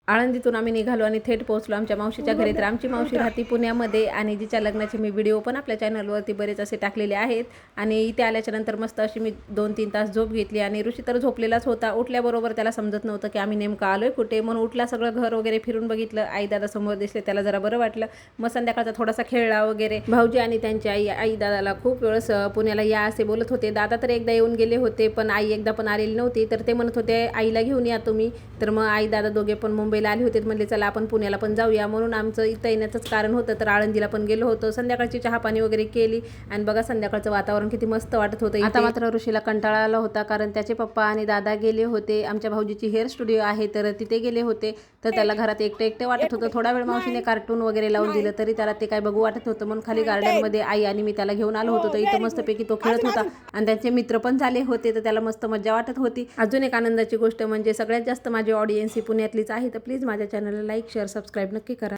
आळंदीतून आम्ही निघालो आणि थेट पोहोचलो आमच्या मावशीच्या घरी. तर आमची मावशी राहते पुण्यामध्ये आणि जिच्या लग्नाचे मी व्हिडिओ पण आपल्या चॅनलवरती बरेच असे टाकलेले आहेत. आणि इथे आल्याच्या नंतर मस्त अशी मी 2-3 तास झोप घेतली आणि ऋषी तर झोपलेलाच होता. उठल्याबरोबर त्याला समजत नव्हतं की आम्ही नेमकं आलोय कुठे, म्हणून उठला, सगळं घर वगैरे फिरून बघितलं. आई दादा समोर दिसले, त्याला जरा बरं वाटलं. मग संध्याकाळचा थोडासा खेळला वगैरे. भाऊजी आणि त्यांची आई दादाला खूप वेळेस पुण्याला या असे बोलत होते. दादा तर एकदा येऊन गेले होते, पण आई एकदा पण आलेली नव्हती. तर ते म्हणत होते आईला घेऊन या तुम्ही. तर मग आई दादा दोघे पण मुंबईला आले होते. म्हणले चला आपण पुण्याला पण जाऊया, म्हणून आमचं इथं येण्याचंच कारण होतं. तर आळंदीला पण गेलो होतो. संध्याकाळची चहापाणी वगैरे केली आणि बघा संध्याकाळचं वातावरण किती मस्त वाटत होतं. आता मात्र ऋषीला कंटाळा आला होता, कारण त्याचे पप्पा आणि दादा गेले होते. आमच्या भाऊजीची हेअर स्टुडिओ आहे तर तिथे गेले होते. तर त्याला घरात एकटे वाटत होतं. थोडा वेळ मावशीने कार्टून वगैरे लावून दिलं तरी त्याला ते काय बघू वाटत होतं, म्हणून खाली गार्डनमध्ये आई आणि मी त्याला घेऊन आलो होतो. तर इथं मस्तपैकी तो खेळत होता आणि त्यांचे मित्र पण झाले होते. तर त्याला मस्त मजा वाटत होती. अजून एक आनंदाची गोष्ट म्हणजे सगळ्यात जास्त माझी ऑडियन्स ही पुण्यातलीच आहे. तर प्लीज माझ्या चॅनलला लाईक, शेअर, सबस्क्राईब नक्की करा.